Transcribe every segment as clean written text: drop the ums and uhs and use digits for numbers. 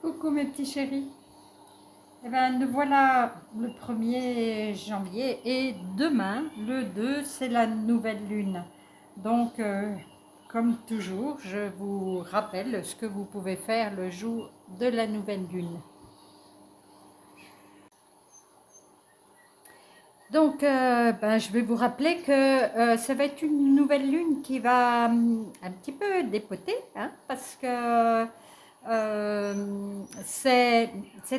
Coucou mes petits chéris. Eh ben, nous voilà le 1er janvier et demain, le 2, c'est la nouvelle lune. Donc, comme toujours, je vous rappelle ce que vous pouvez faire le jour de la nouvelle lune. Donc, je vais vous rappeler que ça va être une nouvelle lune qui va un petit peu dépoter, hein, parce que c'est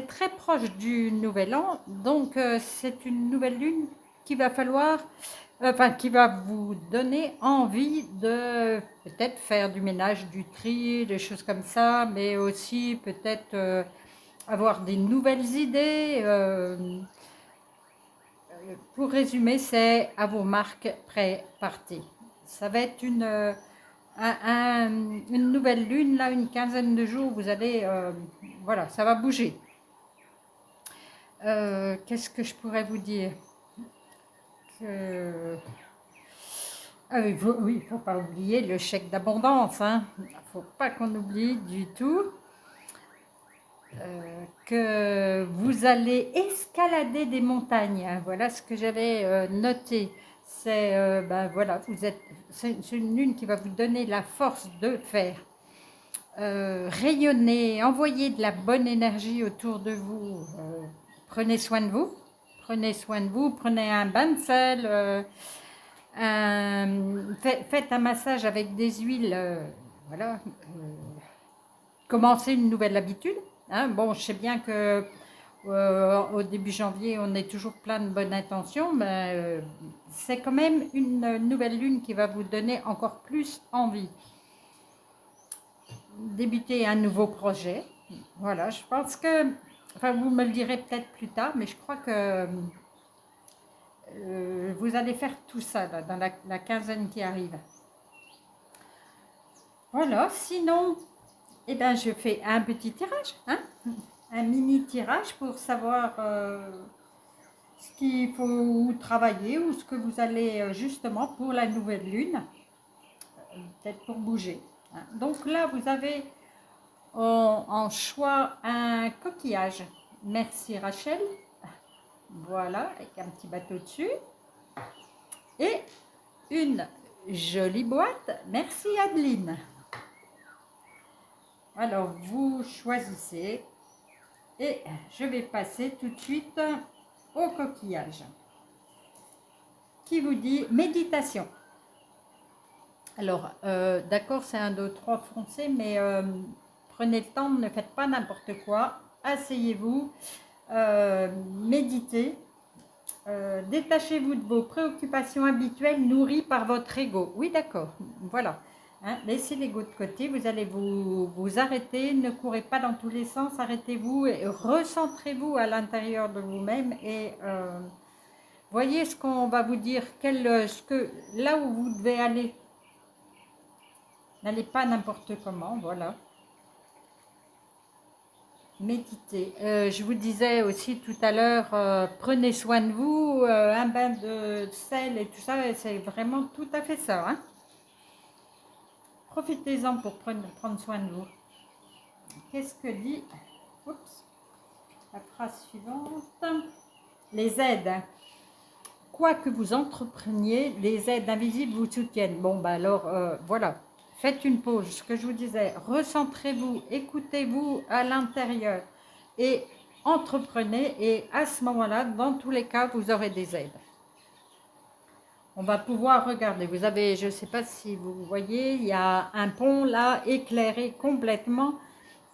très proche du nouvel an. Donc, c'est une nouvelle lune qui va falloir, qui va vous donner envie de peut-être faire du ménage, du tri, des choses comme ça, mais aussi peut-être avoir des nouvelles idées. Pour résumer, c'est à vos marques, prêts, partez. Ça va être une nouvelle lune, là, une quinzaine de jours, vous allez, voilà, ça va bouger. Qu'est-ce que je pourrais vous dire Ah oui, faut pas oublier le chèque d'abondance, hein. Faut pas qu'on oublie du tout. Que vous allez escalader des montagnes. Voilà ce que j'avais noté. C'est voilà, c'est une lune qui va vous donner la force de faire rayonner, envoyer de la bonne énergie autour de vous. Prenez soin de vous. Prenez soin de vous. Prenez un bain de sel. Faites un massage avec des huiles. Voilà. Commencez une nouvelle habitude. Hein. Bon, je sais bien que au début janvier, on est toujours plein de bonnes intentions, mais c'est quand même une nouvelle lune qui va vous donner encore plus envie. Débuter un nouveau projet. Voilà, je pense que, enfin, vous me le direz peut-être plus tard, mais je crois que vous allez faire tout ça là, dans la quinzaine qui arrive. Voilà, sinon, eh ben, je fais un petit tirage, hein, un mini tirage pour savoir ce qu'il faut travailler ou ce que vous allez justement pour la nouvelle lune, peut-être pour bouger. Hein. Donc là, vous avez en choix un coquillage. Merci Rachel. Voilà, avec un petit bateau dessus. Et une jolie boîte. Merci Adeline. Alors, vous choisissez et je vais passer tout de suite au coquillage qui vous dit méditation. Alors, d'accord, c'est 1, 2, 3 foncé, mais prenez le temps, ne faites pas n'importe quoi. Asseyez-vous, méditez, détachez-vous de vos préoccupations habituelles nourries par votre ego. Oui, d'accord, voilà. Hein, laissez l'ego de côté, vous allez vous arrêter, ne courez pas dans tous les sens, arrêtez-vous et recentrez-vous à l'intérieur de vous-même et voyez ce qu'on va vous dire, là où vous devez aller. N'allez pas n'importe comment, voilà. Méditez. Je vous disais aussi tout à l'heure, prenez soin de vous, un bain de sel et tout ça, c'est vraiment tout à fait ça. Hein. Profitez-en pour prendre soin de vous. Qu'est-ce que dit la phrase suivante? Les aides. Quoi que vous entrepreniez, les aides invisibles vous soutiennent. Bon, alors, voilà. Faites une pause, ce que je vous disais, recentrez-vous, écoutez-vous à l'intérieur et entreprenez et à ce moment-là, dans tous les cas, vous aurez des aides. On va pouvoir regarder, vous avez, je ne sais pas si vous voyez, il y a un pont là éclairé complètement.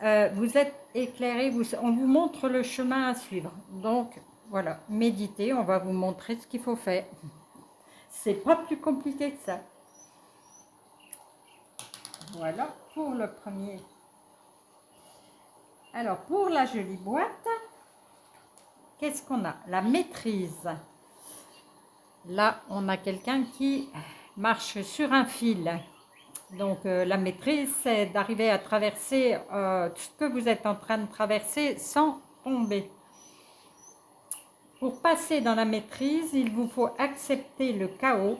Vous êtes éclairé, on vous montre le chemin à suivre. Donc voilà, méditez, on va vous montrer ce qu'il faut faire. C'est pas plus compliqué que ça. Voilà pour le premier. Alors, pour la jolie boîte, qu'est-ce qu'on a? La maîtrise. Là, on a quelqu'un qui marche sur un fil. Donc, la maîtrise, c'est d'arriver à traverser tout ce que vous êtes en train de traverser sans tomber. Pour passer dans la maîtrise, il vous faut accepter le chaos.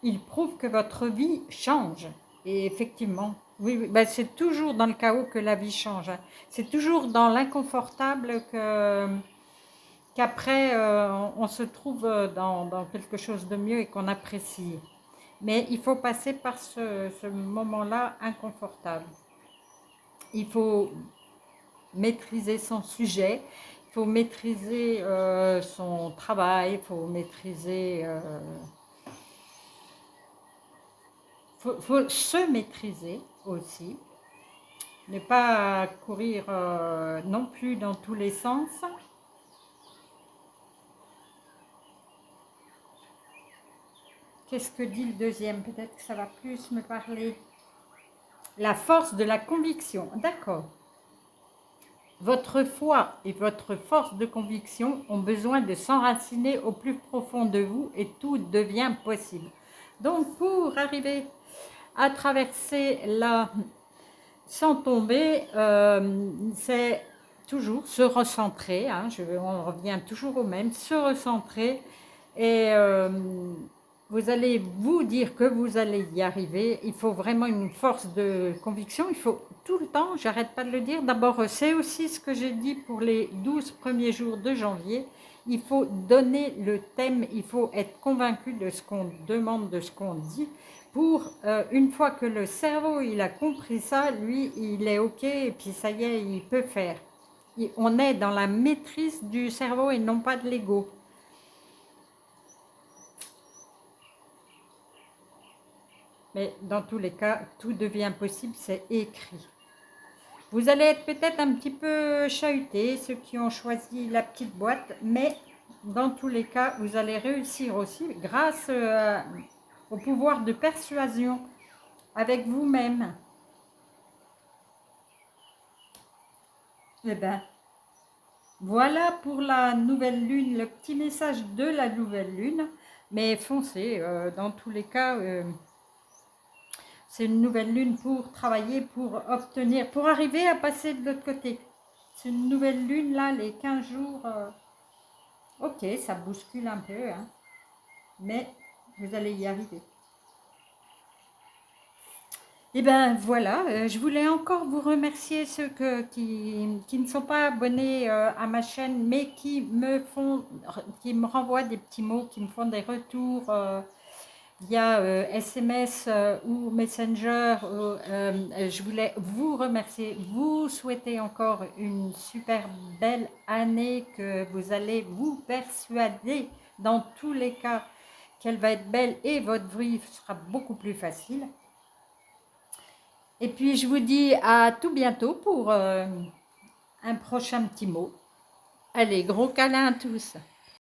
Il prouve que votre vie change. Et effectivement, Oui, oui. Ben, c'est toujours dans le chaos que la vie change, hein. C'est toujours dans l'inconfortable qu'après on se trouve dans quelque chose de mieux et qu'on apprécie. Mais il faut passer par ce moment-là inconfortable. Il faut maîtriser son sujet, il faut maîtriser son travail, il faut maîtriser, faut se maîtriser aussi, ne pas courir non plus dans tous les sens. Qu'est-ce que dit le deuxième? Peut-être que ça va plus me parler. La force de la conviction, d'accord. Votre foi et votre force de conviction ont besoin de s'enraciner au plus profond de vous et tout devient possible. Donc pour arriver à traverser là sans tomber, c'est toujours se recentrer, hein, on revient toujours au même, se recentrer et vous allez vous dire que vous allez y arriver. Il faut vraiment une force de conviction, il faut tout le temps, j'arrête pas de le dire. D'abord, c'est aussi ce que j'ai dit pour les 12 premiers jours de janvier. Il faut donner le thème, il faut être convaincu de ce qu'on demande, de ce qu'on dit. Pour une fois que le cerveau il a compris ça, lui il est ok et puis ça y est, il peut faire. On est dans la maîtrise du cerveau et non pas de l'ego. Mais dans tous les cas, tout devient possible, c'est écrit. Vous allez être peut-être un petit peu chahutés, ceux qui ont choisi la petite boîte, mais dans tous les cas, vous allez réussir aussi grâce au pouvoir de persuasion avec vous-même. Eh bien, voilà pour la nouvelle lune, le petit message de la nouvelle lune. Mais foncez, dans tous les cas, c'est une nouvelle lune pour travailler, pour obtenir, pour arriver à passer de l'autre côté. C'est une nouvelle lune là, les 15 jours. Ok, ça bouscule un peu, hein, mais vous allez y arriver. Et bien voilà, je voulais encore vous remercier ceux qui ne sont pas abonnés à ma chaîne, mais qui me renvoient des petits mots, qui me font des retours via SMS ou Messenger. Je voulais vous remercier, vous souhaiter encore une super belle année, que vous allez vous persuader dans tous les cas qu'elle va être belle et votre vie sera beaucoup plus facile. Et puis je vous dis à tout bientôt pour un prochain petit mot. Allez, gros câlin à tous.